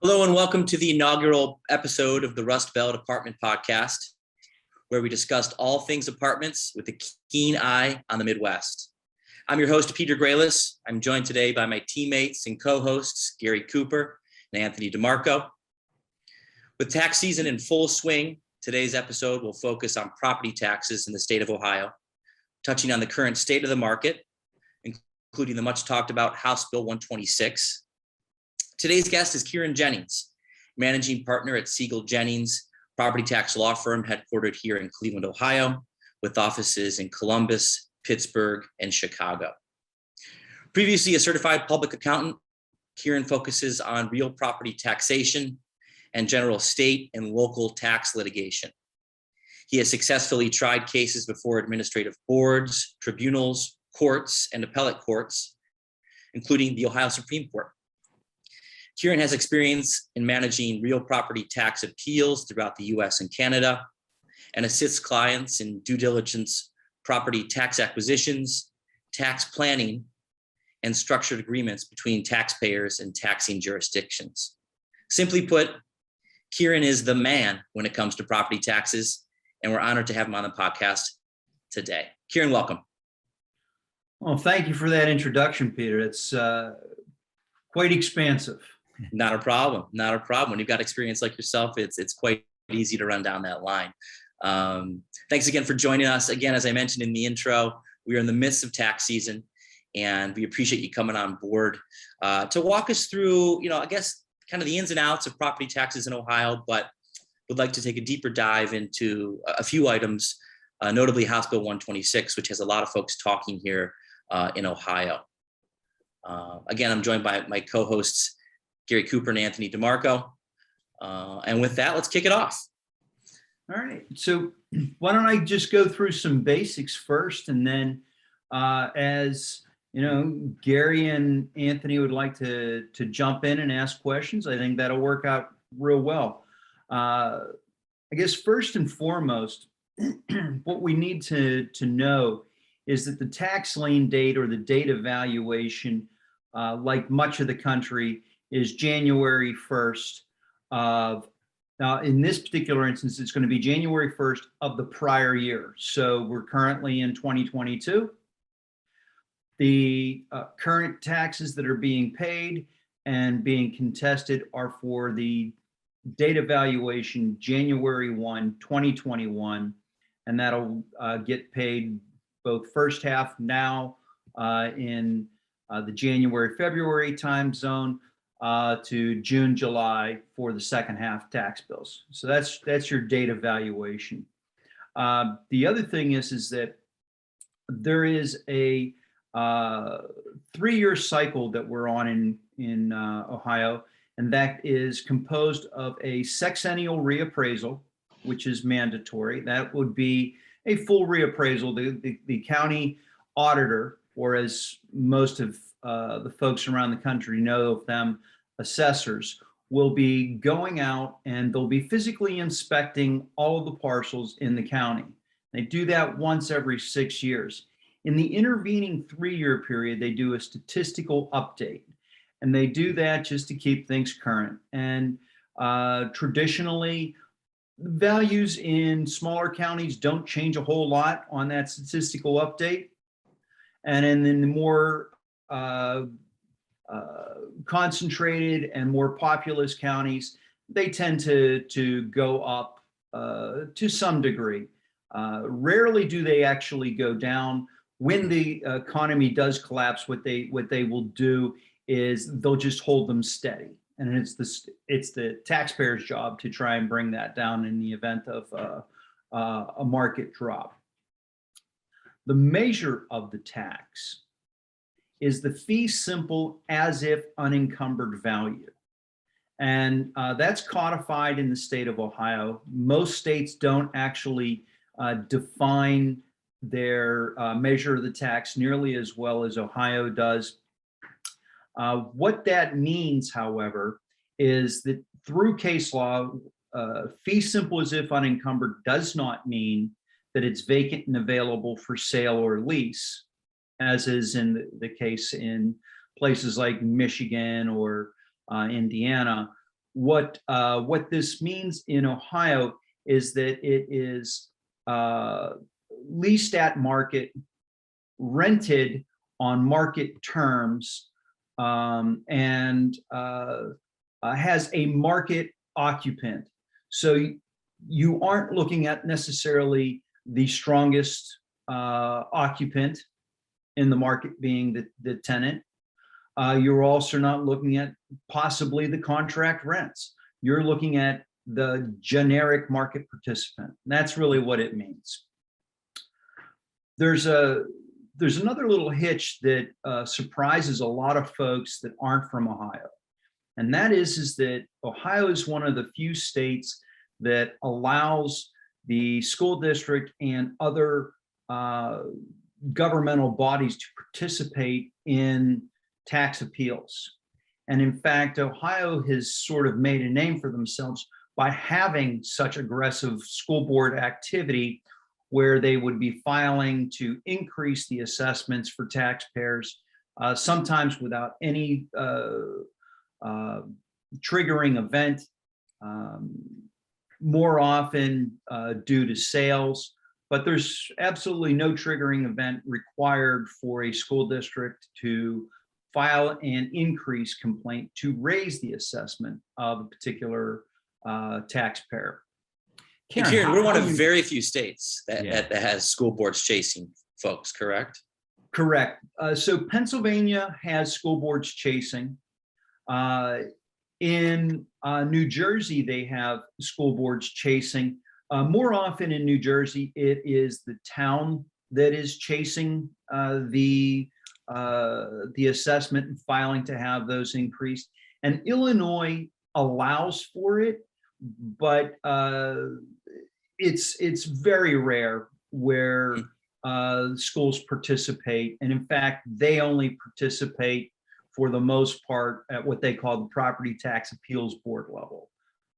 Hello and welcome to the inaugural episode of the Rust Belt Apartment Podcast, where we discussed all things apartments with a keen eye on the Midwest. I'm your host, Peter Graylis. I'm joined today by my teammates and co-hosts, Gary Cooper and Anthony DeMarco. With tax season in full swing, today's episode will focus on property taxes in the state of Ohio, touching on the current state of the market, including the much talked about House Bill 126. Today's guest is Kieran Jennings, managing partner at Seigel Jennings, property tax law firm headquartered here in Cleveland, Ohio, with offices in Columbus, Pittsburgh, and Chicago. Previously a certified public accountant, Kieran focuses on real property taxation and general state and local tax litigation. He has successfully tried cases before administrative boards, tribunals, courts, and appellate courts, including the Ohio Supreme Court. Kieran has experience in managing real property tax appeals throughout the US and Canada, and assists clients in due diligence, property tax acquisitions, tax planning, and structured agreements between taxpayers and taxing jurisdictions. Simply put, Kieran is the man when it comes to property taxes, and we're honored to have him on the podcast today. Kieran, welcome. Well, thank you for that introduction, Peter. It's quite expansive. Not a problem. Not a problem. When you've got experience like yourself, it's quite easy to run down that line. Thanks again for joining us. Again, as I mentioned in the intro, we are in the midst of tax season, and we appreciate you coming on board to walk us through, I guess, kind of the ins and outs of property taxes in Ohio, but would like to take a deeper dive into a few items, notably House Bill 126, which has a lot of folks talking here in Ohio. Again, I'm joined by my co-hosts, Gary Cooper and Anthony DeMarco. And with that, let's kick it off. All right. So why don't I just go through some basics first, and then as Gary and Anthony would like to jump in and ask questions, I think that'll work out real well. I guess first and foremost, what we need to know is that the tax lien date, or the date of valuation, like much of the country, is January 1st of, now in this particular instance, it's going to be January 1st of the prior year. So we're currently in 2022. The current taxes that are being paid and being contested are for the date of valuation, January 1, 2021, and that'll get paid both first half now in the January, February time zone, to June, July for the second half tax bills. So that's your date of valuation. The other thing is that there is a 3-year cycle that we're on in Ohio, and that is composed of a sexennial reappraisal, which is mandatory. That would be a full reappraisal. The county auditor, or as most of the folks around the country know of them, assessors, will be going out and they'll be physically inspecting all of the parcels in the county. They do that once every 6 years. In the intervening 3-year period, they do a statistical update, and they do that just to keep things current. And traditionally, values in smaller counties don't change a whole lot on that statistical update. And in the more concentrated and more populous counties, they tend to go up to some degree. Rarely do they actually go down. When the economy does collapse, what they will do is they'll just hold them steady, and it's the taxpayer's job to try and bring that down in the event of a market drop. The measure of the tax is the fee simple as if unencumbered value. And that's codified in the state of Ohio. Most states don't actually define their measure of the tax nearly as well as Ohio does. What that means, however, is that through case law, fee simple as if unencumbered does not mean that it's vacant and available for sale or lease, as is in the case in places like Michigan or Indiana. what this means in Ohio is that it is leased at market, rented on market terms, and has a market occupant. So you aren't looking at necessarily the strongest occupant in the market being the tenant. You're also not looking at possibly the contract rents. You're looking at the generic market participant. That's really what it means. There's another little hitch that surprises a lot of folks that aren't from Ohio. And that is that Ohio is one of the few states that allows the school district and other governmental bodies to participate in tax appeals. And in fact, Ohio has sort of made a name for themselves by having such aggressive school board activity, where they would be filing to increase the assessments for taxpayers, sometimes without any triggering event, more often due to sales. But there's absolutely no triggering event required for a school district to file an increase complaint to raise the assessment of a particular taxpayer. Kieran, we're one of very few states that has school boards chasing folks, correct? Correct. So Pennsylvania has school boards chasing. In New Jersey, they have school boards chasing. More often in New Jersey, it is the town that is chasing the assessment and filing to have those increased. And Illinois allows for it, but it's very rare where schools participate. And in fact, they only participate for the most part at what they call the Property Tax Appeals Board level.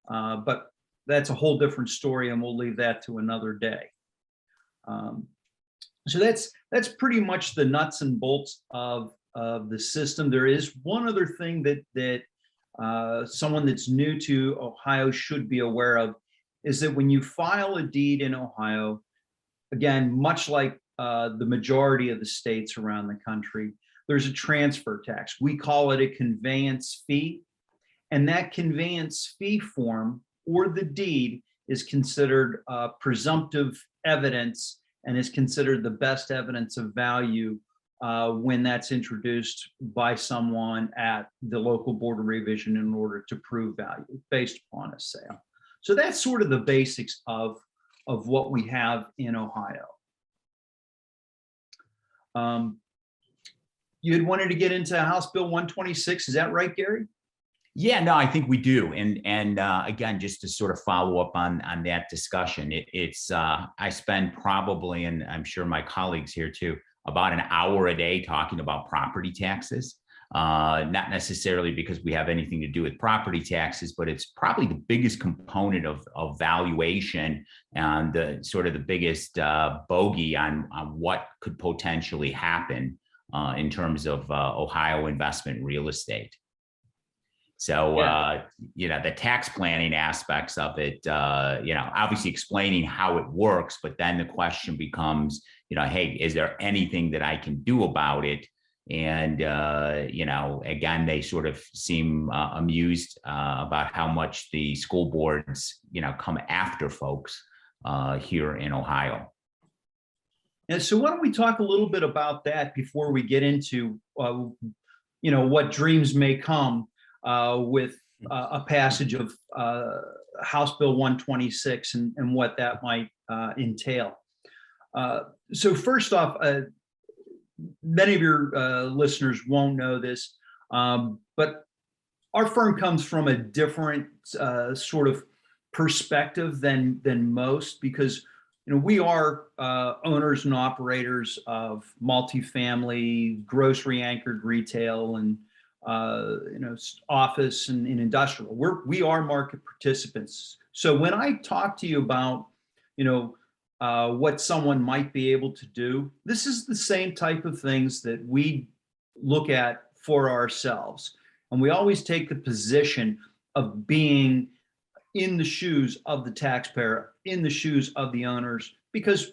But that's a whole different story, and we'll leave that to another day. So that's pretty much the nuts and bolts of the system. There is one other thing that someone that's new to Ohio should be aware of, is that when you file a deed in Ohio, again, much like the majority of the states around the country, there's a transfer tax. We call it a conveyance fee. And that conveyance fee form or the deed is considered presumptive evidence and is considered the best evidence of value when that's introduced by someone at the local board of revision in order to prove value based upon a sale. So that's sort of the basics of what we have in Ohio. You had wanted to get into House Bill 126, is that right, Gary? Yeah, no, I think we do. And again, just to sort of follow up on that discussion, I spend probably, and I'm sure my colleagues here too, about an hour a day talking about property taxes. Not necessarily because we have anything to do with property taxes, but it's probably the biggest component of valuation and the sort of the biggest bogey on what could potentially happen in terms of Ohio investment real estate. So, the tax planning aspects of it, obviously explaining how it works, but then the question becomes, hey, is there anything that I can do about it? And, again, they sort of seem amused about how much the school boards, come after folks here in Ohio. And so why don't we talk a little bit about that before we get into, what dreams may come with a passage of House Bill 126 and what that might entail. So first off, many of your listeners won't know this, but our firm comes from a different sort of perspective than most, because we are owners and operators of multifamily, grocery anchored retail, and office and industrial. We are market participants. So when I talk to you about, what someone might be able to do, this is the same type of things that we look at for ourselves. And we always take the position of being in the shoes of the taxpayer, in the shoes of the owners, because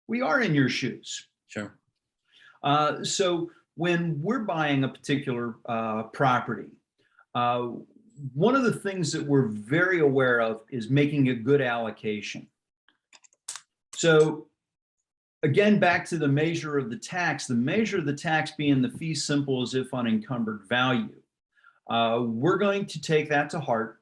we are in your shoes. Sure. So when we're buying a particular property, one of the things that we're very aware of is making a good allocation. So again, back to the measure of the tax being the fee simple as if unencumbered value. We're going to take that to heart.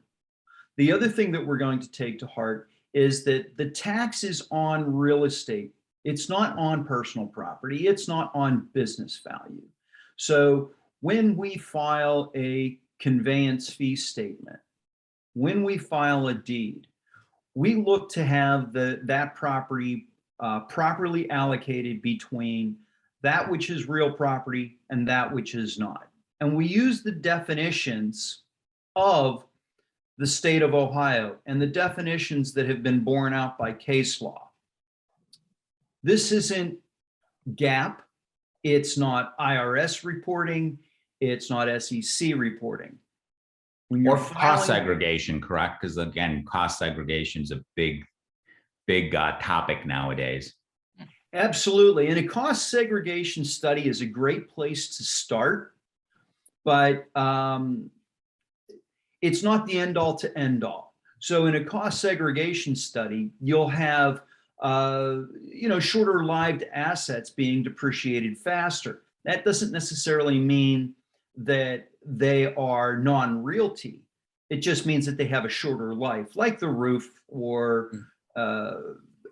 The other thing that we're going to take to heart is that the tax is on real estate. It's not on personal property. It's not on business value. So when we file a conveyance fee statement, when we file a deed, we look to have that property properly allocated between that which is real property and that which is not. And we use the definitions of the state of Ohio and the definitions that have been borne out by case law. This isn't GAAP. It's not IRS reporting. It's not SEC reporting. When Or cost segregation, correct? Because again, cost segregation is a big topic nowadays. Absolutely. And a cost segregation study is a great place to start, but it's not the end all to end all. So in a cost segregation study, you'll have shorter lived assets being depreciated faster. That doesn't necessarily mean that they are non-realty. It just means that they have a shorter life, like the roof or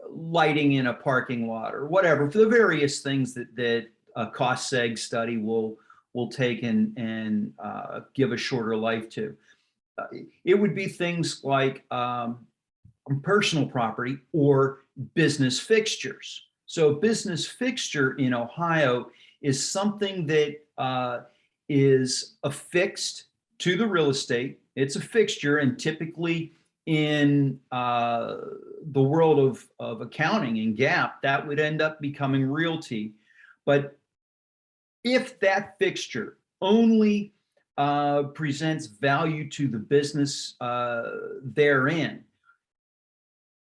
lighting in a parking lot or whatever, for the various things that a cost seg study will take and give a shorter life to. It would be things like personal property or business fixtures. So a business fixture in Ohio is something that is affixed to the real estate. It's a fixture, and typically in the world of accounting and GAAP, that would end up becoming realty. But if that fixture only presents value to the business therein,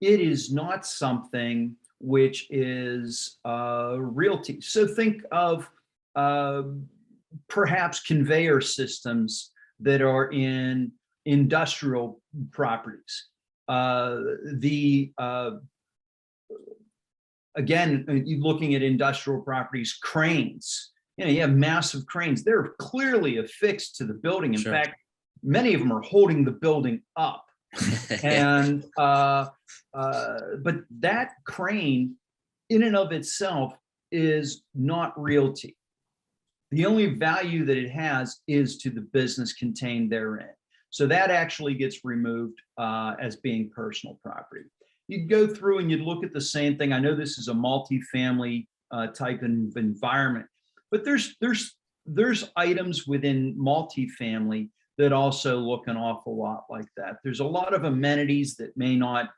it is not something which is realty. So think of perhaps conveyor systems that are in industrial properties. Again, you're looking at industrial properties, cranes. You have massive cranes. They're clearly affixed to the building. In Sure. fact, many of them are holding the building up. And but that crane in and of itself is not realty. The only value that it has is to the business contained therein. So that actually gets removed as being personal property. You'd go through and you'd look at the same thing. I know this is a multifamily type of environment, but there's items within multifamily that also look an awful lot like that. There's a lot of amenities that may not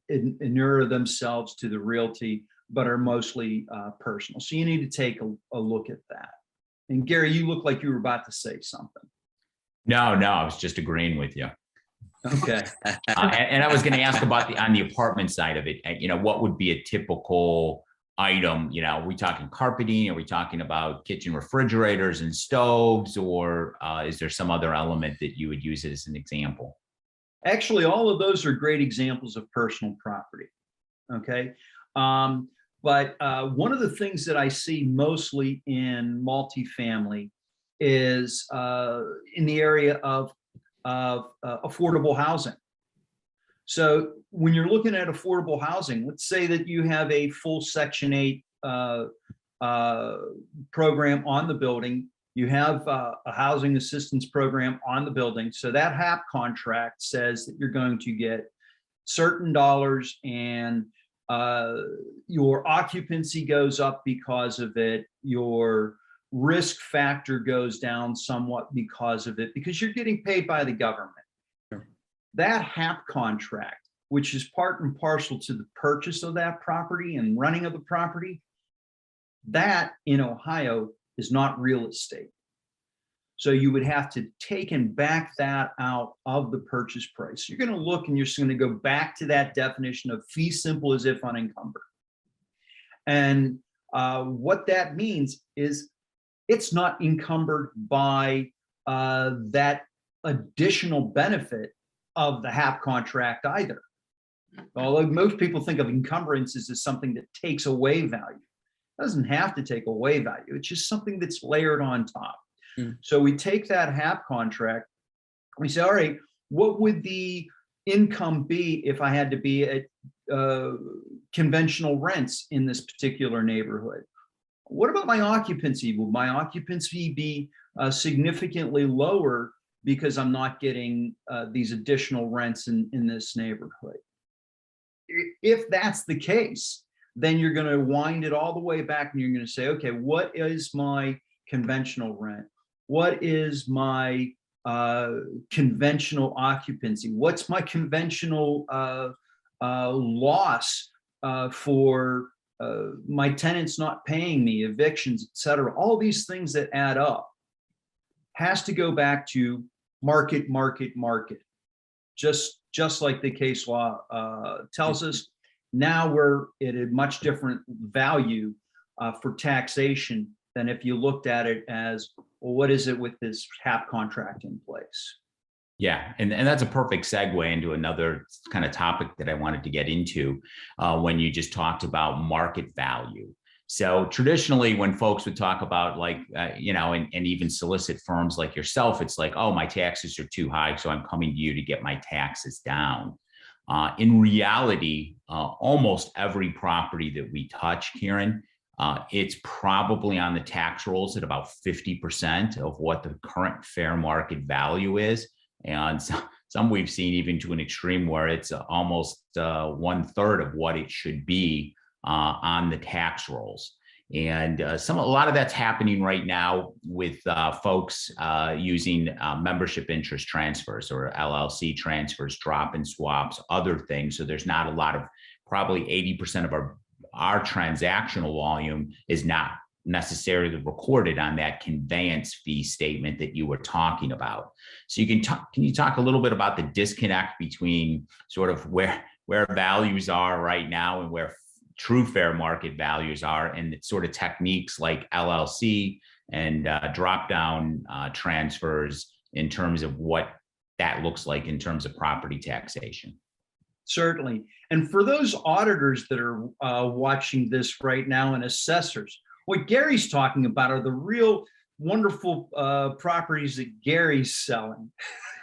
inure themselves to the realty, but are mostly personal. So you need to take a look at that. And Gary, you look like you were about to say something. No, I was just agreeing with you. Okay. And I was going to ask about on the apartment side of it. What would be a typical item? Are we talking carpeting? Are we talking about kitchen refrigerators and stoves, or is there some other element that you would use as an example? Actually, all of those are great examples of personal property. Okay. But one of the things that I see mostly in multifamily is in the area of affordable housing. So when you're looking at affordable housing, let's say that you have a full Section 8 program on the building. You have a housing assistance program on the building. So that HAP contract says that you're going to get certain dollars, and your occupancy goes up because of it. Your risk factor goes down somewhat because of it, because you're getting paid by the government. Sure. That HAP contract, which is part and parcel to the purchase of that property and running of the property, that in Ohio is not real estate. So you would have to take and back that out of the purchase price. You're going to look and you're just going to go back to that definition of fee simple as if unencumbered. And what that means is it's not encumbered by that additional benefit of the HAP contract either. Although most people think of encumbrances as something that takes away value. It doesn't have to take away value. It's just something that's layered on top. So we take that HAP contract, we say, all right, what would the income be if I had to be at conventional rents in this particular neighborhood? What about my occupancy? Will my occupancy be significantly lower because I'm not getting these additional rents in this neighborhood? If that's the case, then you're going to wind it all the way back and you're going to say, okay, what is my conventional rent? What is my conventional occupancy? What's my conventional loss for my tenants not paying me, evictions, et cetera? All these things that add up has to go back to market. Just like the case law tells us. Now we're at a much different value for taxation than if you looked at it as, well, what is it with this HAP contract in place? Yeah, and that's a perfect segue into another kind of topic that I wanted to get into when you just talked about market value. So traditionally, when folks would talk about like, and even solicit firms like yourself, it's like, oh, my taxes are too high, so I'm coming to you to get my taxes down. In reality, almost every property that we touch, Kieran, it's probably on the tax rolls at about 50% of what the current fair market value is. And some we've seen even to an extreme where it's almost 1/3 of what it should be on the tax rolls. And a lot of that's happening right now with folks using membership interest transfers or LLC transfers, drop and swaps, other things. So there's not a lot of, probably 80% of our transactional volume is not necessarily recorded on that conveyance fee statement that you were talking about. So can you talk a little bit about the disconnect between sort of where values are right now and where true fair market values are, and sort of techniques like LLC and drop down transfers in terms of what that looks like in terms of property taxation? Certainly. And for those auditors that are watching this right now and assessors, what Gary's talking about are the real wonderful properties that Gary's selling.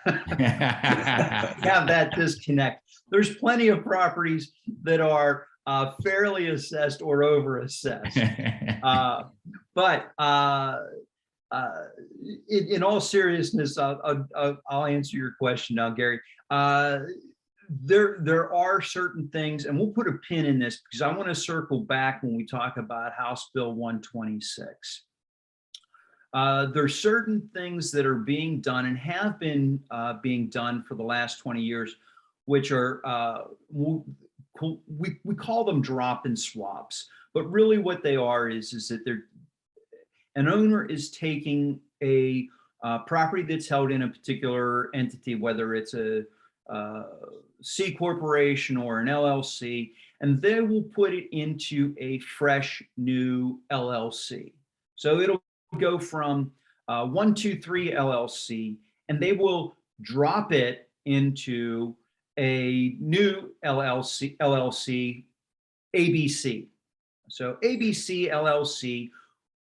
Have that disconnect. There's plenty of properties that are fairly assessed or over assessed. But in all seriousness, I'll answer your question now, Gary. There are certain things, and we'll put a pin in this because I want to circle back when we talk about House Bill 126. There's certain things that are being done and have been being done for the last 20 years, which are we call them drop and swaps, but really what they are is that an owner is taking a property that's held in a particular entity, whether it's a C corporation or an LLC, and they will put it into a fresh new LLC. So it'll go from 123 LLC, and they will drop it into a new LLC ABC. So ABC LLC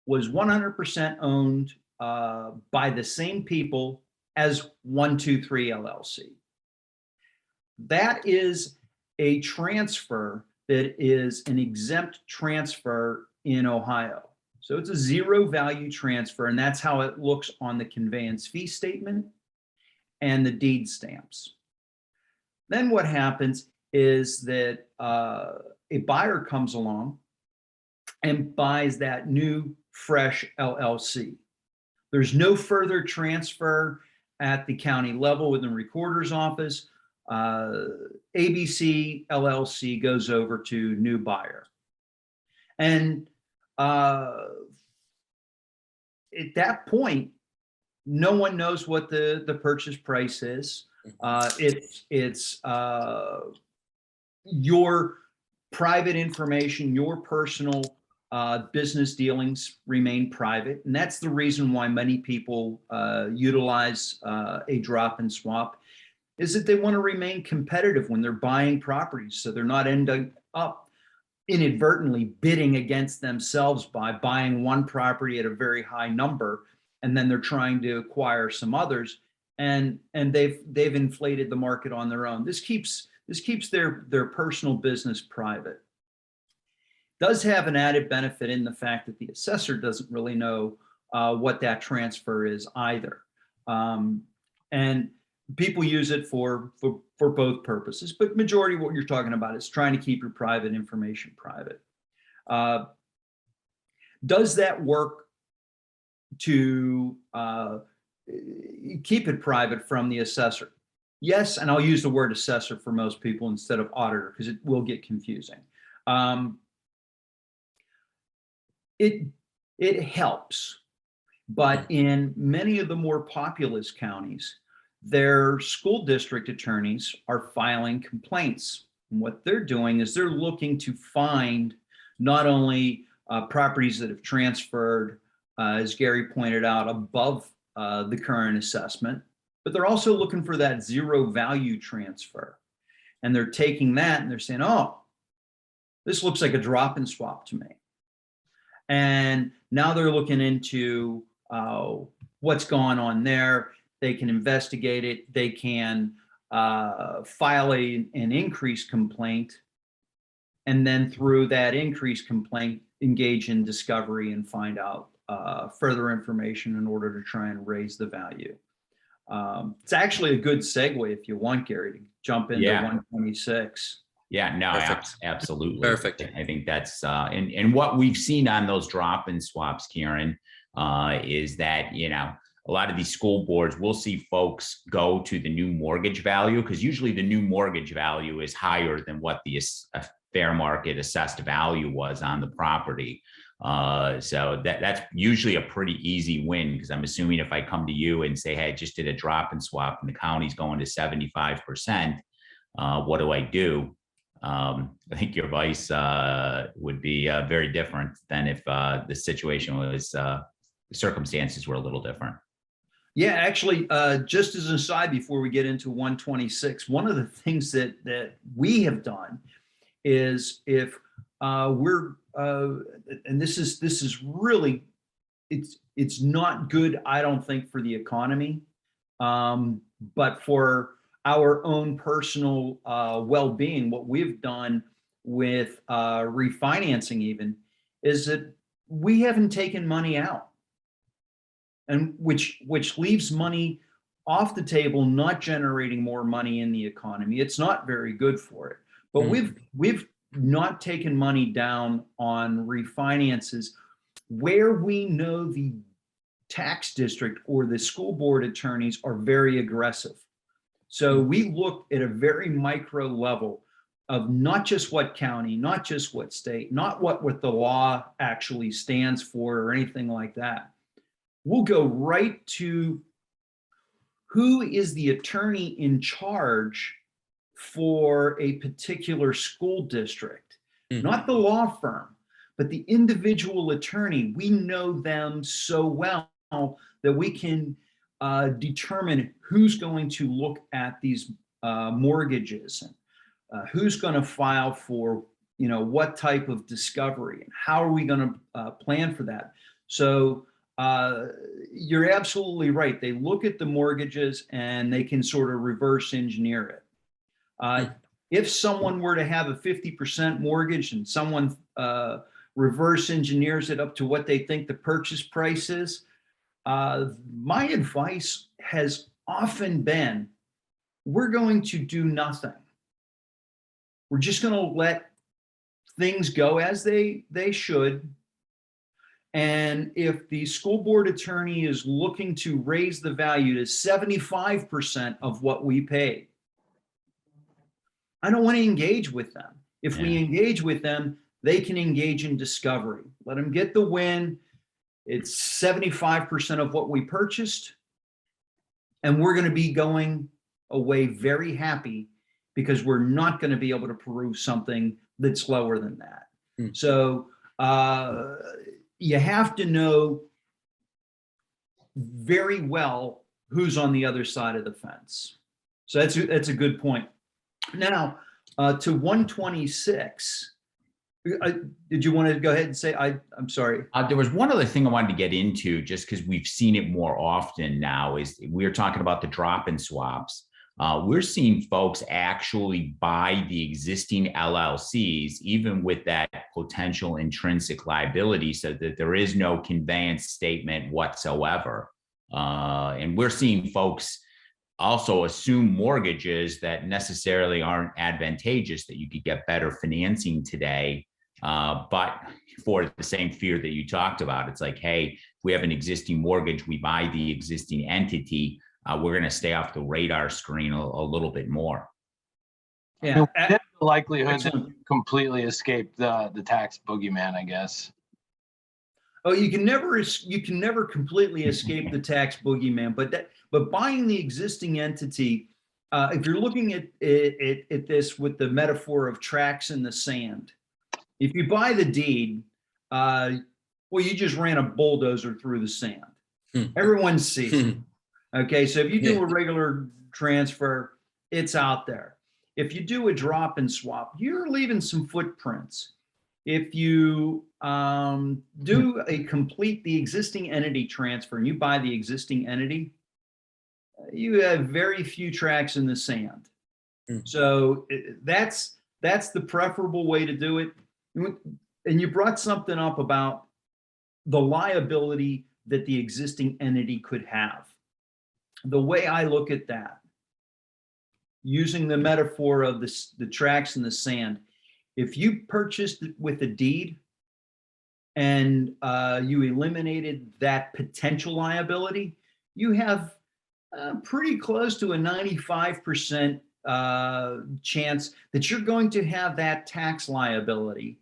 was 100% owned by the same people as 123 LLC. That is a transfer that is an exempt transfer in Ohio. So it's a zero value transfer, and that's how it looks on the conveyance fee statement and the deed stamps. Then what happens is that a buyer comes along and buys that new fresh LLC. There's no further transfer at the county level within the recorder's office. ABC LLC goes over to new buyer. And at that point, no one knows what the purchase price is. It's your private information, your personal business dealings remain private. And that's the reason why many people utilize a drop and swap, is that they want to remain competitive when they're buying properties. So they're not ending up inadvertently bidding against themselves by buying one property at a very high number, and then they're trying to acquire some others, and they've inflated the market on their own. This keeps their personal business private. Does have an added benefit in the fact that the assessor doesn't really know what that transfer is either. And people use it for both purposes, but majority of what you're talking about is trying to keep your private information private. Does that work to keep it private from the assessor? Yes, and I'll use the word assessor for most people instead of auditor, because it will get confusing. It helps, but in many of the more populous counties, their school district attorneys are filing complaints. And what they're doing is they're looking to find not only properties that have transferred, as Gary pointed out, above the current assessment, but they're also looking for that zero value transfer. And they're taking that and they're saying, oh, this looks like a drop and swap to me. And now they're looking into what's going on there. They can investigate it. They can file an increased complaint, and then through that increased complaint, engage in discovery and find out further information in order to try and raise the value. It's actually a good segue, if you want, Gary, to jump into 126. Yeah, no, absolutely. Perfect. I think that's, and what we've seen on those drop and swaps, Kieran, is that, a lot of these school boards, we'll see folks go to the new mortgage value, because usually the new mortgage value is higher than what the fair market assessed value was on the property. So that's usually a pretty easy win, because I'm assuming if I come to you and say, hey, I just did a drop and swap and the county's going to 75%, what do I do? I think your advice would be very different than if the situation was, the circumstances were a little different. Yeah, actually, just as an aside, before we get into 126, one of the things that we have done is if we're, and this is really, it's not good, I don't think, for the economy, but for our own personal well-being. What we've done with refinancing even is that we haven't taken money out, and which leaves money off the table, not generating more money in the economy. It's not very good for it. But we've not taken money down on refinances where we know the tax district or the school board attorneys are very aggressive. So we look at a very micro level of not just what county, not just what state, not what the law actually stands for or anything like that. We'll go right to who is the attorney in charge for a particular school district, not the law firm, but the individual attorney. We know them so well that we can determine who's going to look at these mortgages, and who's going to file for, what type of discovery, and how are we going to plan for that. So you're absolutely right. They look at the mortgages and they can sort of reverse engineer it. If someone were to have a 50% mortgage and someone reverse engineers it up to what they think the purchase price is, my advice has often been, we're going to do nothing. We're just going to let things go as they should. And if the school board attorney is looking to raise the value to 75% of what we paid, I don't want to engage with them. If we engage with them, they can engage in discovery. Let them get the win. It's 75% of what we purchased. And we're going to be going away very happy because we're not going to be able to prove something that's lower than that. So you have to know very well who's on the other side of the fence. So that's a good point. Now, to 126, did you want to go ahead and say, I'm sorry. There was one other thing I wanted to get into, just because we've seen it more often now, is we're talking about the drop-in swaps. We're seeing folks actually buy the existing LLCs, even with that potential intrinsic liability, so that there is no conveyance statement whatsoever. And we're seeing folks also assume mortgages that necessarily aren't advantageous, that you could get better financing today. But for the same fear that you talked about, it's like, hey, if we have an existing mortgage, we buy the existing entity, we're going to stay off the radar screen a little bit more. Yeah, the likelihood that you completely escape the tax boogeyman, I guess. Oh, you can never completely escape the tax boogeyman, but buying the existing entity, if you're looking at this with the metaphor of tracks in the sand, if you buy the deed, well, you just ran a bulldozer through the sand. Everyone sees it. Okay, so if you do a regular transfer, it's out there. If you do a drop and swap, you're leaving some footprints. If you do complete the existing entity transfer and you buy the existing entity, you have very few tracks in the sand. So that's the preferable way to do it. And you brought something up about the liability that the existing entity could have. The way I look at that, using the metaphor of the tracks in the sand, if you purchased it with a deed and you eliminated that potential liability, you have pretty close to a 95% chance that you're going to have that tax liability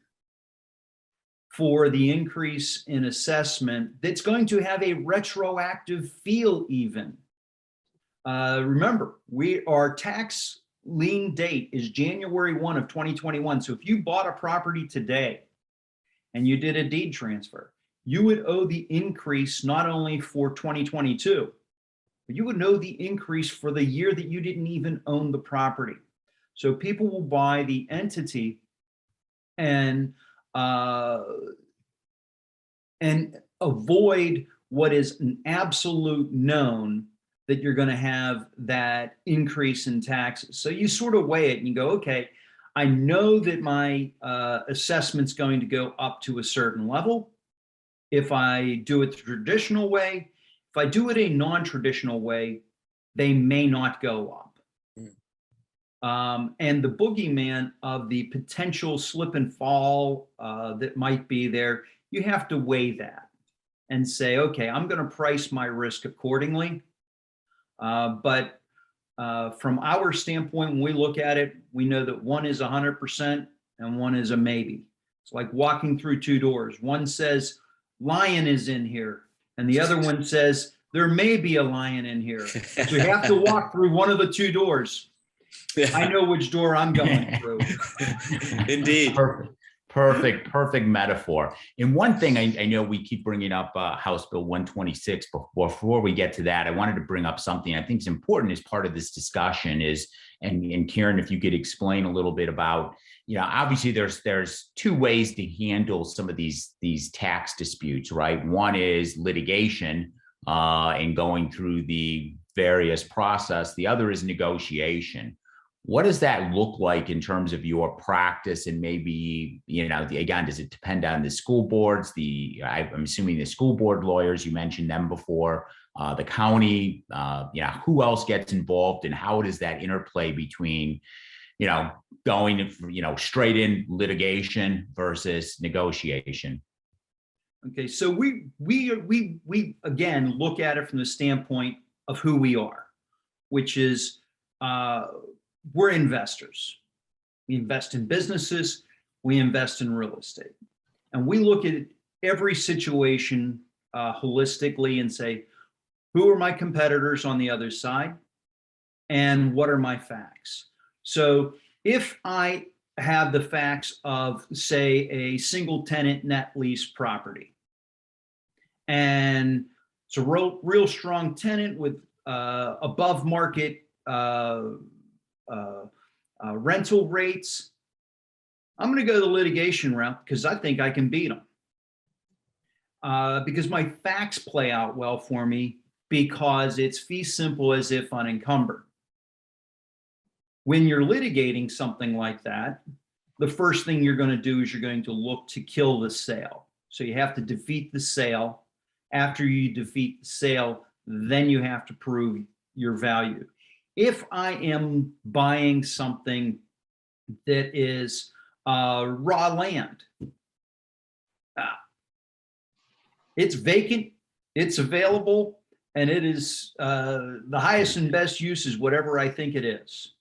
for the increase in assessment that's going to have a retroactive feel even. Remember, our tax lien date is January 1 of 2021. So if you bought a property today and you did a deed transfer, you would owe the increase not only for 2022, but you would know the increase for the year that you didn't even own the property. So people will buy the entity and avoid what is an absolute known that you're going to have that increase in taxes. So you sort of weigh it and you go, okay, I know that my assessment's going to go up to a certain level. If I do it the traditional way, if I do it a non-traditional way, they may not go up. And the boogeyman of the potential slip and fall that might be there, you have to weigh that and say, okay, I'm going to price my risk accordingly. But from our standpoint, when we look at it, we know that one is 100% and one is a maybe. It's like walking through two doors. One says lion is in here, and the other one says there may be a lion in here. So you have to walk through one of the two doors. I know which door I'm going through. Indeed. Perfect metaphor. And one thing I know we keep bringing up House Bill 126, but before we get to that, I wanted to bring up something I think is important as part of this discussion is, and Kieran, if you could explain a little bit about, obviously there's two ways to handle some of these tax disputes, right? One is litigation and going through the various process. The other is negotiation. What does that look like in terms of your practice? And maybe, again, does it depend on the school boards? I'm assuming the school board lawyers, you mentioned them before, the county, who else gets involved, and how does that interplay between, going, straight in litigation versus negotiation? Okay, so we again look at it from the standpoint of who we are, which is we're investors. We invest in businesses, we invest in real estate, and we look at every situation holistically and say, who are my competitors on the other side, and what are my facts. So if I have the facts of, say, a single tenant net lease property, and it's a real strong tenant with above market rental rates, I'm going to go the litigation route because I think I can beat them. Because my facts play out well for me, because it's fee simple as if unencumbered. When you're litigating something like that, the first thing you're going to do is you're going to look to kill the sale. So you have to defeat the sale. After you defeat the sale, then you have to prove your value. If I am buying something that is raw land, it's vacant, it's available, and it is the highest and best use is whatever I think it is.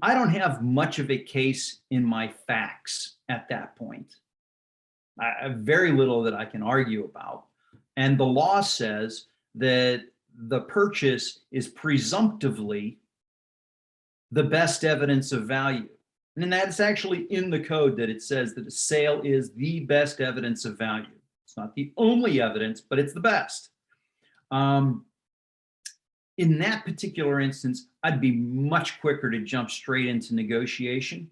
I don't have much of a case in my facts at that point. I have very little that I can argue about. And the law says that the purchase is presumptively the best evidence of value. And that's actually in the code, that it says that a sale is the best evidence of value. It's not the only evidence, but it's the best. In that particular instance, I'd be much quicker to jump straight into negotiation,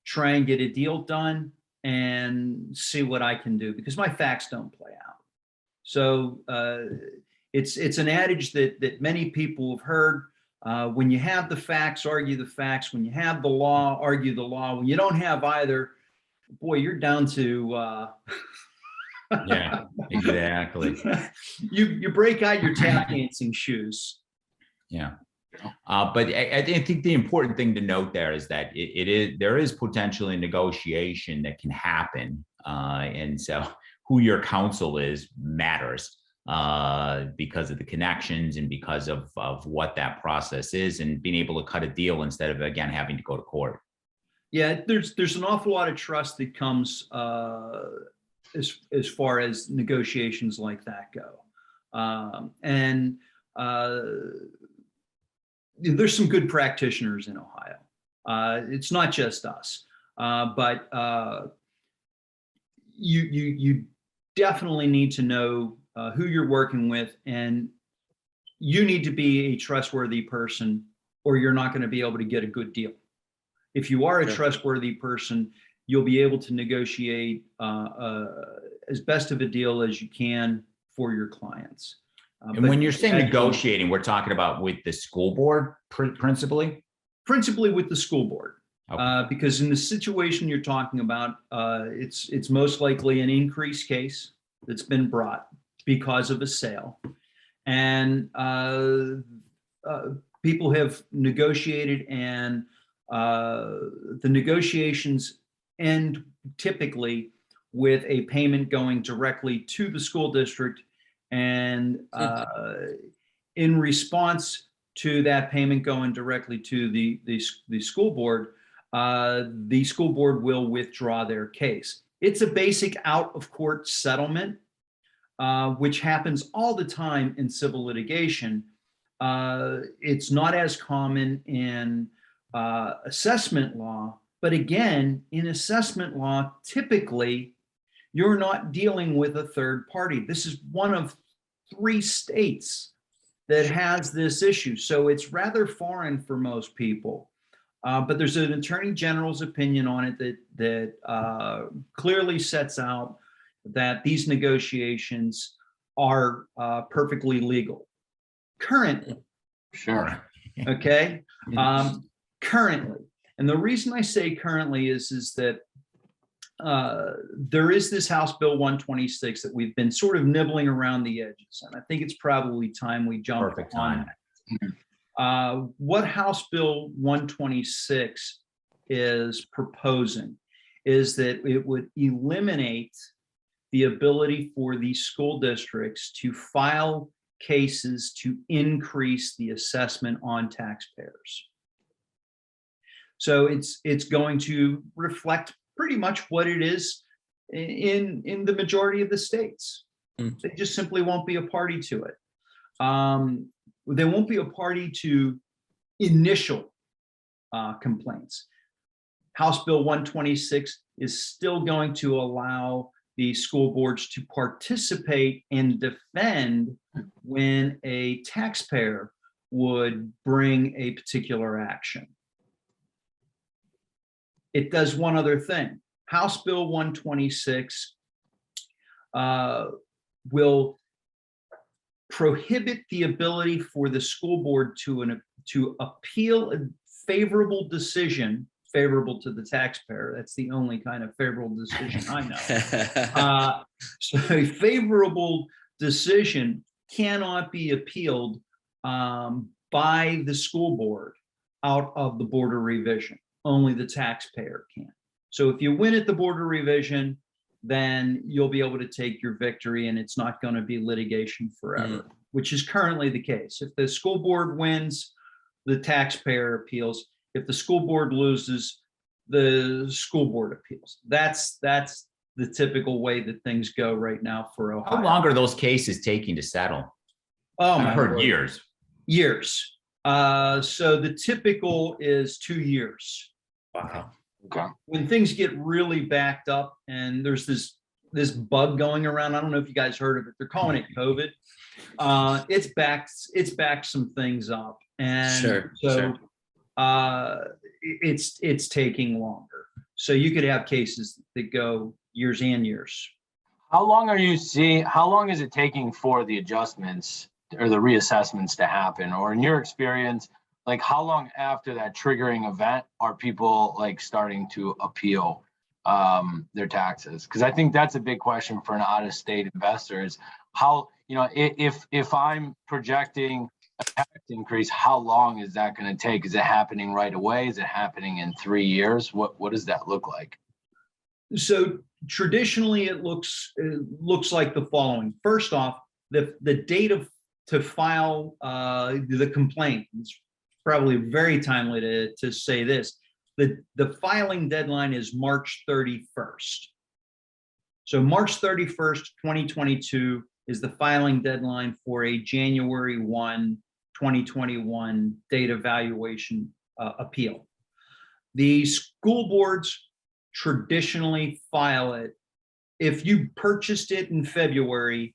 try and get a deal done, and see what I can do, because my facts don't play out. So it's an adage that many people have heard. When you have the facts, argue the facts. When you have the law, argue the law. When you don't have either, boy, you're down to Yeah, exactly. you break out your tap dancing shoes. Yeah. But I think the important thing to note there is that there is potentially negotiation that can happen. And so who your counsel is matters because of the connections and because of what that process is, and being able to cut a deal instead of, again, having to go to court. Yeah, there's an awful lot of trust that comes as far as negotiations like that go. There's some good practitioners in Ohio. It's not just us, but you definitely need to know who you're working with, and you need to be a trustworthy person, or you're not going to be able to get a good deal. If you are a trustworthy person, you'll be able to negotiate as best of a deal as you can for your clients. And when you're saying negotiating, we're talking about with the school board principally? Principally with the school board. Okay. Because in the situation you're talking about, it's most likely an increased case that's been brought because of a sale. And people have negotiated, and the negotiations end typically with a payment going directly to the school district. And in response to that payment going directly to the school board will withdraw their case. It's a basic out of court settlement, which happens all the time in civil litigation. It's not as common in assessment law, but again, in assessment law, typically you're not dealing with a third party. This is one of 3 states that has this issue. So it's rather foreign for most people. But there's an attorney general's opinion on it that clearly sets out that these negotiations are perfectly legal currently. Sure. Okay. Currently. And the reason I say currently is that there is this House Bill 126 that we've been sort of nibbling around the edges. And I think it's probably time we jump Perfect on time. that. What House Bill 126 is proposing is that it would eliminate the ability for these school districts to file cases to increase the assessment on taxpayers. So it's going to reflect pretty much what it is in the majority of the states. They just simply won't be a party to it. They won't be a party to initial complaints. House Bill 126 is still going to allow the school boards to participate and defend when a taxpayer would bring a particular action. It does one other thing. House Bill 126 will prohibit the ability for the school board to appeal a favorable decision, favorable to the taxpayer. That's the only kind of favorable decision I know. So a favorable decision cannot be appealed by the school board out of the board of revision. Only the taxpayer can. So if you win at the board of revision, then you'll be able to take your victory and it's not going to be litigation forever, which is currently the case. If the school board wins, the taxpayer appeals. If the school board loses, the school board appeals. That's the typical way that things go right now for Ohio. How long are those cases taking to settle? Oh, I've heard years. Years. So the typical is 2 years. Wow. Okay. When things get really backed up and there's this bug going around, I don't know if you guys heard of it. They're calling it COVID. It's backed some things up, and it's taking longer. So you could have cases that go years and years. How long is it taking for the adjustments or the reassessments to happen? Or in your experience, like how long after that triggering event are people like starting to appeal their taxes? Because I think that's a big question for an out-of-state investor is how, if I'm projecting a tax increase, how long is that going to take? Is it happening right away? Is it happening in 3 years? What does that look like? So traditionally, it looks like the following. First off, the date to file the complaint. It's probably very timely to say this. The filing deadline is March 31st. So March 31st, 2022 is the filing deadline for a January 1, 2021 data valuation appeal. The school boards traditionally file it. If you purchased it in February,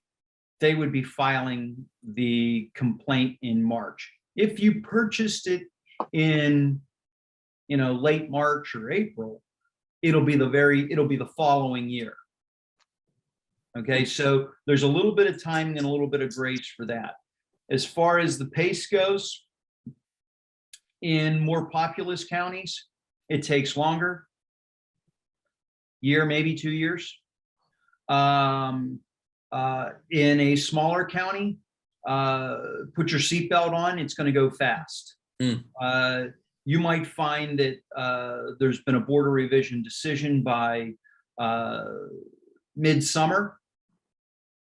they would be filing the complaint in March. If you purchased it in, late March or April, it'll be the following year. Okay, so there's a little bit of timing and a little bit of grace for that. As far as the pace goes, in more populous counties, it takes longer, year, maybe 2 years. In a smaller county, put your seatbelt on, it's going to go fast. You might find that there's been a board of revision decision by midsummer,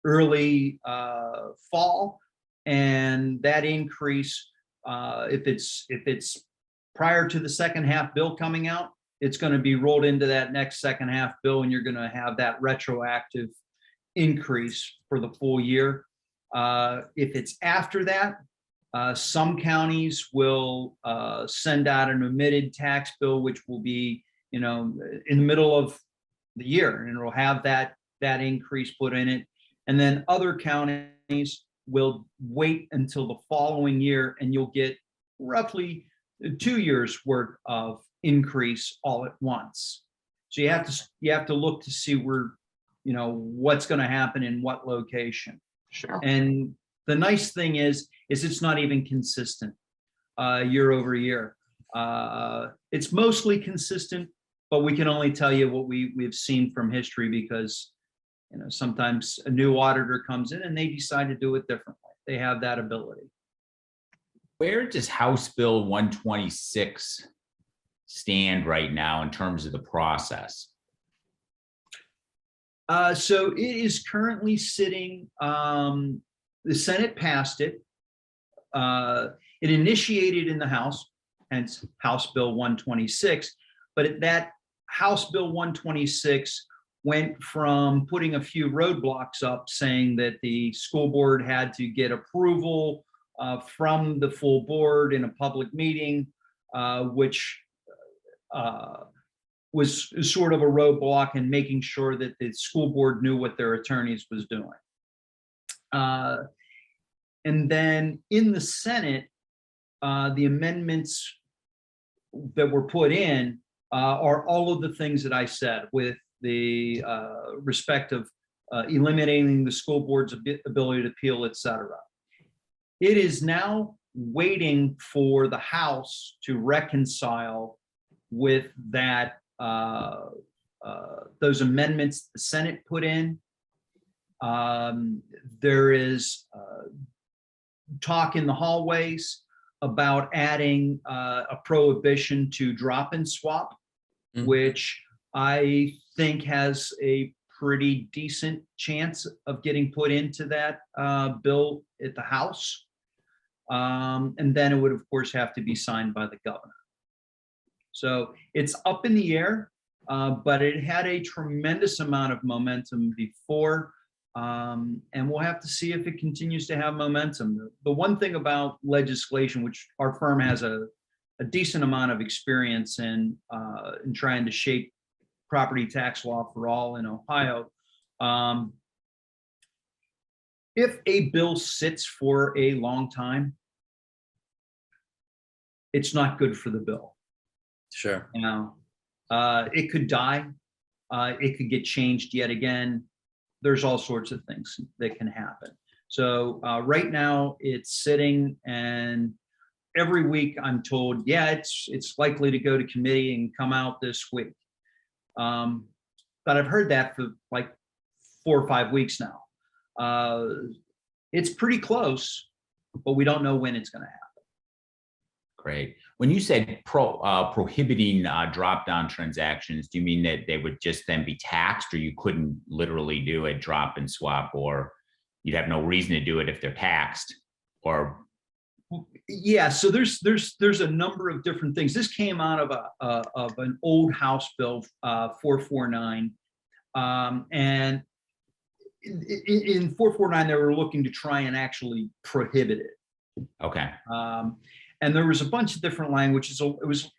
early fall, and that increase, if it's prior to the second half bill coming out, it's going to be rolled into that next second half bill, and you're going to have that retroactive increase for the full year. If it's after that, some counties will send out an omitted tax bill, which will be, in the middle of the year, and it'll have that increase put in it. And then other counties will wait until the following year, and you'll get roughly 2 years worth of increase all at once. So you have to look to see where, what's going to happen in what location. Sure. And the nice thing is it's not even consistent year over year. It's mostly consistent, but we can only tell you what we've seen from history, because sometimes a new auditor comes in and they decide to do it differently. They have that ability. Where does House Bill 126 stand right now in terms of the process? So it is currently sitting, the Senate passed it. It initiated in the House, hence House Bill 126, but that House Bill 126 went from putting a few roadblocks up saying that the school board had to get approval from the full board in a public meeting, which was sort of a roadblock in making sure that the school board knew what their attorneys was doing. And then in the Senate, the amendments that were put in are all of the things that I said, with the respect of eliminating the school board's ability to appeal, et cetera. It is now waiting for the House to reconcile with that, those amendments the Senate put in. There is talk in the hallways about adding a prohibition to drop and swap, which I think has a pretty decent chance of getting put into that bill at the House. And then it would, of course, have to be signed by the governor. So it's up in the air, but it had a tremendous amount of momentum before. And we'll have to see if it continues to have momentum. The one thing about legislation, which our firm has a decent amount of experience in trying to shape property tax law for all in Ohio, if a bill sits for a long time, it's not good for the bill. Sure. You know, it could die. It could get changed yet again. There's all sorts of things that can happen. So right now it's sitting, and every week I'm told, yeah, it's likely to go to committee and come out this week. But I've heard that for like 4 or 5 weeks now. It's pretty close, but we don't know when it's going to happen. Great. When you said prohibiting drop-down transactions, do you mean that they would just then be taxed, or you couldn't literally do a drop and swap, or you'd have no reason to do it if they're taxed? Or yeah, so there's a number of different things. This came out of an old House Bill 449, and in 449 they were looking to try and actually prohibit it. okay. And there was a bunch of different languages. It was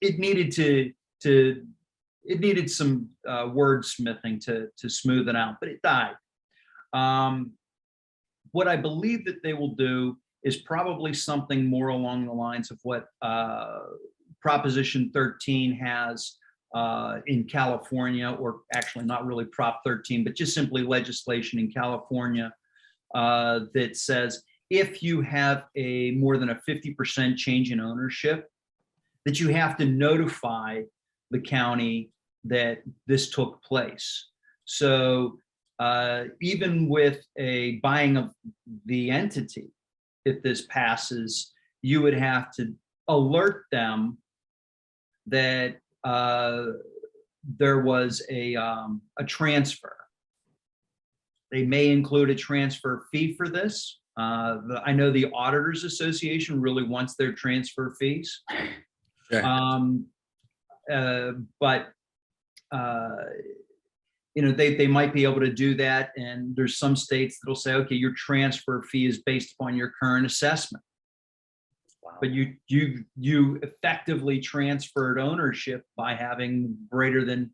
it needed some wordsmithing to smooth it out, but it died. What I believe that they will do is probably something more along the lines of what Proposition 13 has in California, or actually not really Prop 13, but just simply legislation in California that says, if you have a more than a 50% change in ownership, that you have to notify the county that this took place. So even with a buying of the entity, if this passes, you would have to alert them that there was a transfer. They may include a transfer fee for this. I know the Auditors Association really wants their transfer fees. Sure. But you know, they might be able to do that, and there's some states that'll say, okay, your transfer fee is based upon your current assessment. Wow. But you effectively transferred ownership by having greater than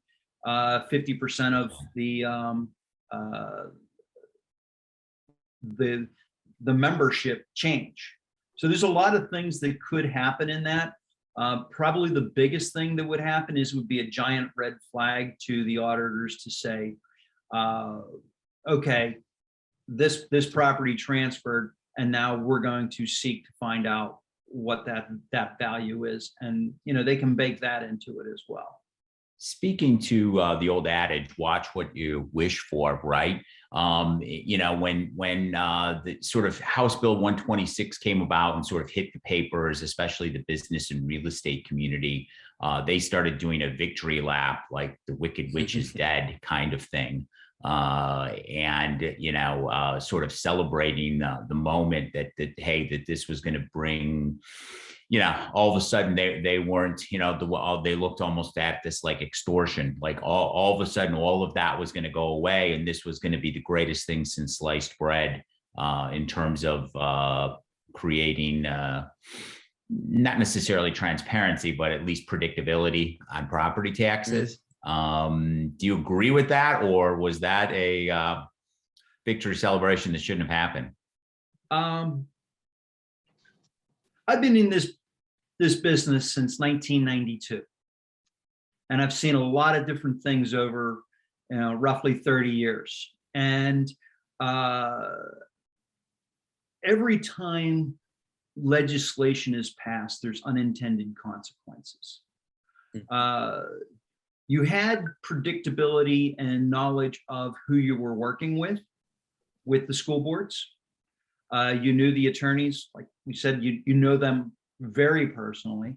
50% of the membership change. So there's a lot of things that could happen in that. Probably the biggest thing that would happen would be a giant red flag to the auditors to say, okay, this property transferred, and now we're going to seek to find out what that value is. And, you know, they can bake that into it as well. Speaking to the old adage, watch what you wish for, right? You know, when the sort of House Bill 126 came about and sort of hit the papers, especially the business and real estate community, they started doing a victory lap, like the Wicked Witch is dead kind of thing. And, you know, sort of celebrating the moment that hey, that this was going to bring, all of a sudden they weren't, they looked almost at this like extortion, like all of a sudden all of that was going to go away, and this was going to be the greatest thing since sliced bread in terms of creating not necessarily transparency, but at least predictability on property taxes. Do you agree with that, or was that a victory celebration that shouldn't have happened? I've been in this business since 1992, and I've seen a lot of different things over roughly 30 years. And every time legislation is passed, there's unintended consequences. You had predictability and knowledge of who you were working with the school boards. You knew the attorneys, like we said, you know them very personally.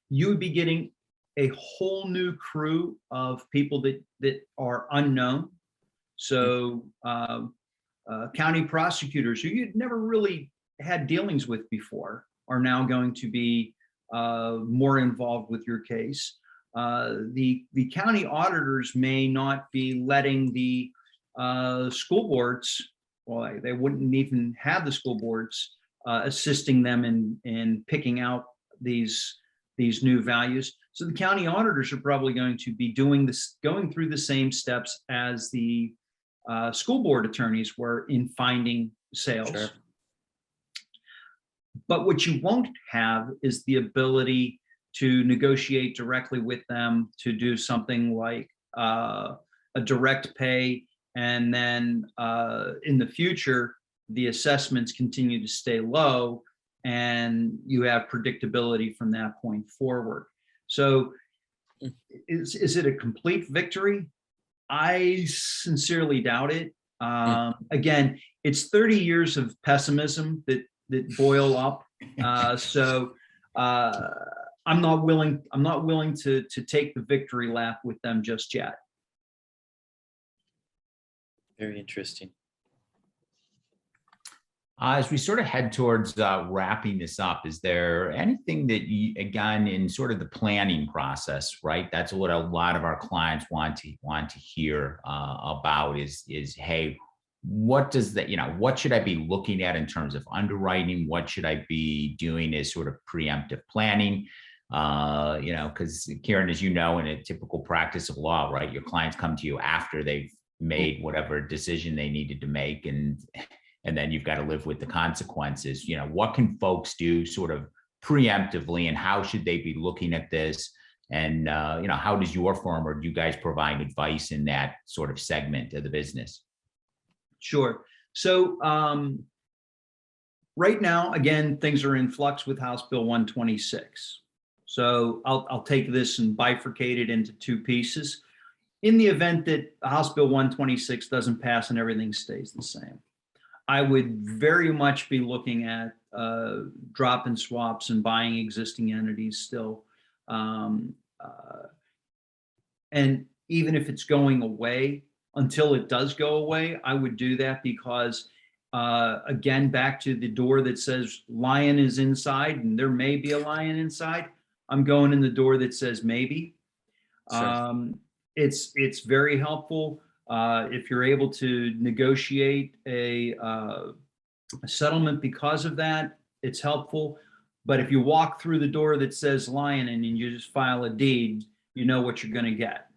You would be getting a whole new crew of people that are unknown. So county prosecutors who you'd never really had dealings with before are now going to be more involved with your case. The county auditors may not be letting the school boards, well, they wouldn't even have the school boards assisting them in picking out these new values. So the county auditors are probably going to be going through the same steps as the school board attorneys were in finding sales. Sure. But what you won't have is the ability to negotiate directly with them to do something like a direct pay, and then in the future, the assessments continue to stay low, and you have predictability from that point forward. So is it a complete victory? I sincerely doubt it. Again, it's 30 years of pessimism that boil up. So I'm not willing to take the victory lap with them just yet. Very interesting. As we sort of head towards wrapping this up, is there anything that you, again, in sort of the planning process, right? That's what a lot of our clients want to hear about is, hey, what does that, what should I be looking at in terms of underwriting? What should I be doing as sort of preemptive planning? Because Kieran, as you know, in a typical practice of law, right, your clients come to you after they've made whatever decision they needed to make, and then you've got to live with the consequences. What can folks do sort of preemptively, and how should they be looking at this? And how does your firm, or do you guys provide advice in that sort of segment of the business? Sure. So right now, again, things are in flux with House Bill 126. So I'll take this and bifurcate it into two pieces. In the event that House Bill 126 doesn't pass and everything stays the same, I would very much be looking at drop and swaps and buying existing entities still. And even if it's going away, until it does go away, I would do that because, again, back to the door that says lion is inside, and there may be a lion inside, I'm going in the door that says maybe. Sure. It's very helpful. If you're able to negotiate a settlement because of that, it's helpful. But if you walk through the door that says lion and you just file a deed, you know what you're going to get.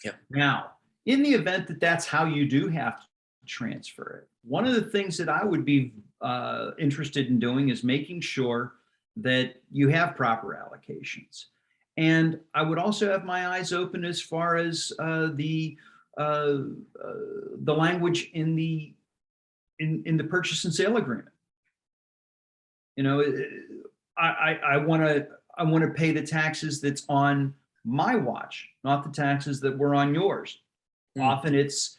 Yep. Now, in the event that that's how you do have to transfer it, one of the things that I would be interested in doing is making sure that you have proper allocations. And I would also have my eyes open as far as the language in the purchase and sale agreement. I want to pay the taxes that's on my watch, not the taxes that were on yours. Often it's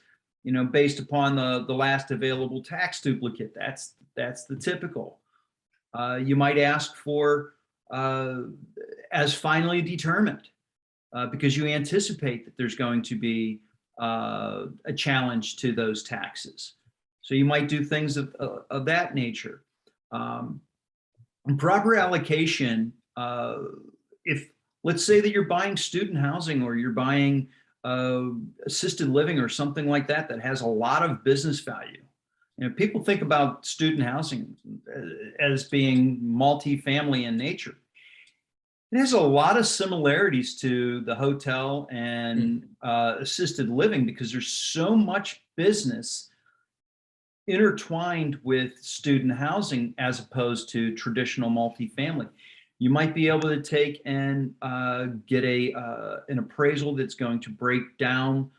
based upon the last available tax duplicate. That's the typical. You might ask for as finally determined because you anticipate that there's going to be a challenge to those taxes. So you might do things of that nature. Proper allocation, if let's say that you're buying student housing or you're buying assisted living or something like that that has a lot of business value. You know, people think about student housing as being multifamily in nature. It has a lot of similarities to the hotel and assisted living because there's so much business intertwined with student housing as opposed to traditional multifamily. You might be able to take and get an appraisal that's going to break down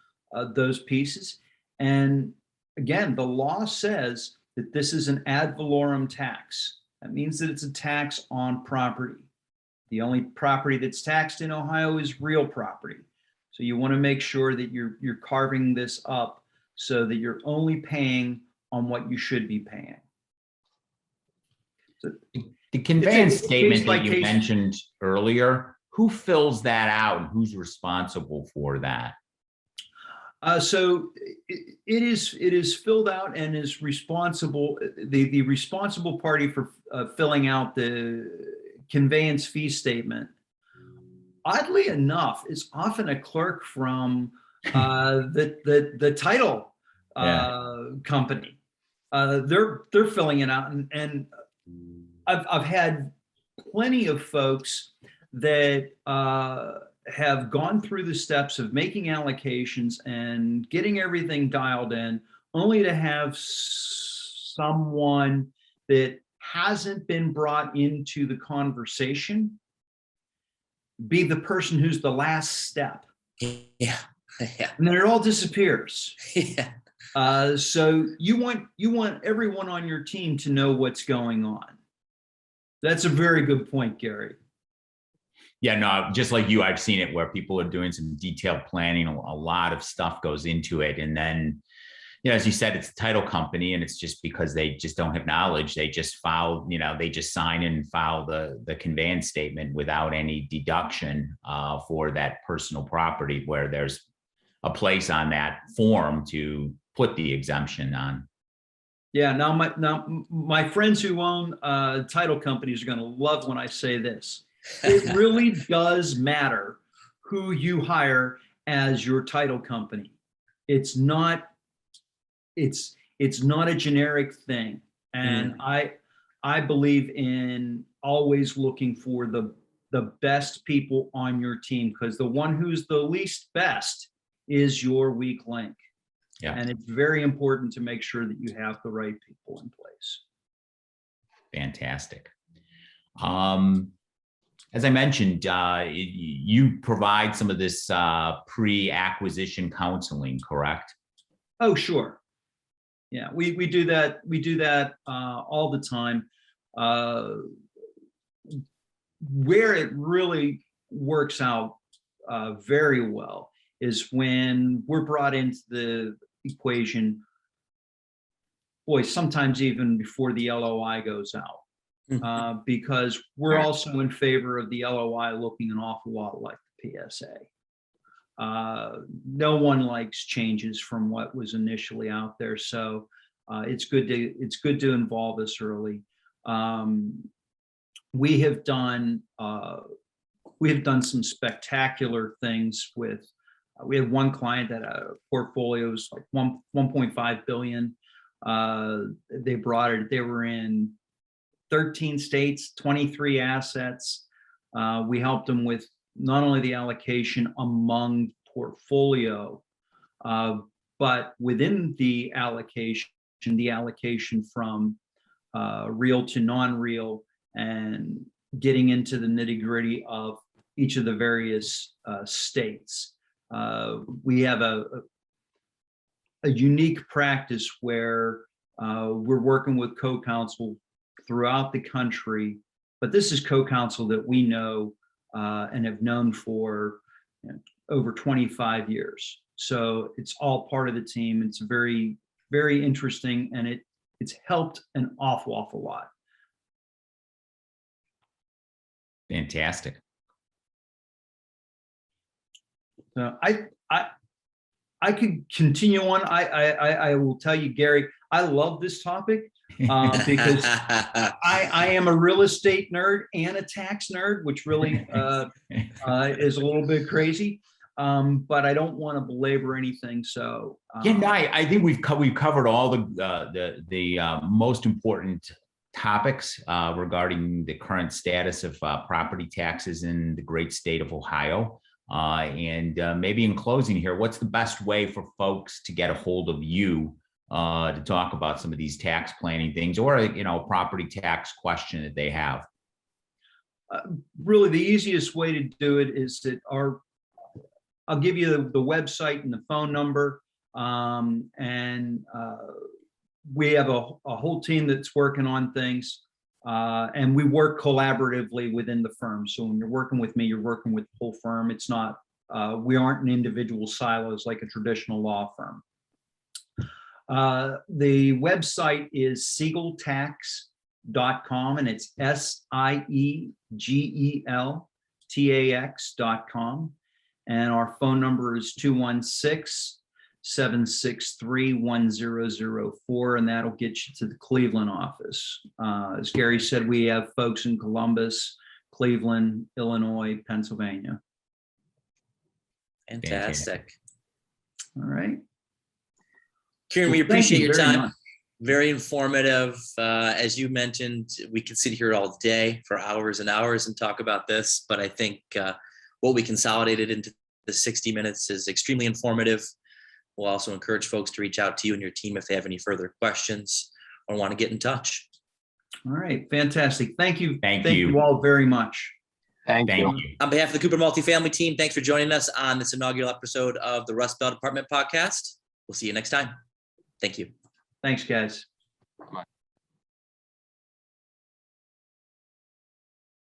those pieces. And again, the law says that this is an ad valorem tax. That means that it's a tax on property. The only property that's taxed in Ohio is real property. So you want to make sure that you're carving this up so that you're only paying on what you should be paying. So the conveyance it's a statement that you case-by-case. mentioned earlier, who fills that out and who's responsible for that? So it is filled out and is responsible. The responsible party for filling out the conveyance fee statement, oddly enough, is often a clerk from the title company. They're filling it out, and I've had plenty of folks that have gone through the steps of making allocations and getting everything dialed in, only to have someone that hasn't been brought into the conversation be the person who's the last step. Yeah. And then it all disappears. Yeah. So you want everyone on your team to know what's going on. That's a very good point, Gary. Yeah, no, just like you, I've seen it where people are doing some detailed planning. A lot of stuff goes into it. And then, you know, as you said, it's a title company, and it's just because they just don't have knowledge. They just file, you know, they just sign and file the conveyance statement without any deduction for that personal property, where there's a place on that form to put the exemption on. Yeah, now my friends who own title companies are going to love when I say this. It really does matter who you hire as your title company. It's not a generic thing. And I believe in always looking for the best people on your team, because the one who's the least best is your weak link. Yeah. And it's very important to make sure that you have the right people in place. Fantastic. As I mentioned, you provide some of this pre-acquisition counseling, correct? Oh, sure. Yeah, we do that. We do that all the time. Where it really works out very well is when we're brought into the equation, boy, sometimes even before the LOI goes out, because we're also in favor of the LOI looking an awful lot like the PSA. No one likes changes from what was initially out there, so it's good to involve us early. We have done some spectacular things with. We had one client that portfolio was like 1.5 billion. They brought it. They were in 13 states, 23 assets. We helped them with not only the allocation among portfolio, but within the allocation from real to non-real, and getting into the nitty-gritty of each of the various states. We have a unique practice where we're working with co-counsel throughout the country, but this is co-counsel that we know and have known for over 25 years. So it's all part of the team. It's very, very interesting, and it's helped an awful lot. Fantastic. So I could continue on. I will tell you, Gary, I love this topic because I am a real estate nerd and a tax nerd, which really is a little bit crazy. But I don't want to belabor anything. So yeah, no, I think we've covered all the most important topics regarding the current status of property taxes in the great state of Ohio. And maybe in closing here, what's the best way for folks to get a hold of you to talk about some of these tax planning things, or a property tax question that they have? Really, the easiest way to do it is that I'll give you the website and the phone number, and we have a whole team that's working on things, and we work collaboratively within the firm. So when you're working with me, you're working with the whole firm. It's not, we aren't in individual silos like a traditional law firm. The website is seigeltax.com, and it's SIEGELTAX.com. And our phone number is 216-763-1004, and that'll get you to the Cleveland office. As Gary said, we have folks in Columbus, Cleveland, Illinois, Pennsylvania. Fantastic. All right. Kieran, we appreciate your time. Much. Very informative. As you mentioned, we could sit here all day for hours and hours and talk about this, but I think what we consolidated into the 60 minutes is extremely informative. We'll also encourage folks to reach out to you and your team if they have any further questions or want to get in touch. All right. Fantastic. Thank you. Thank you. you All very much. Thank you. On behalf of the Cooper Multifamily team, thanks for joining us on this inaugural episode of the Rust Belt Apartment Podcast. We'll see you next time. Thank you. Thanks, guys. Bye.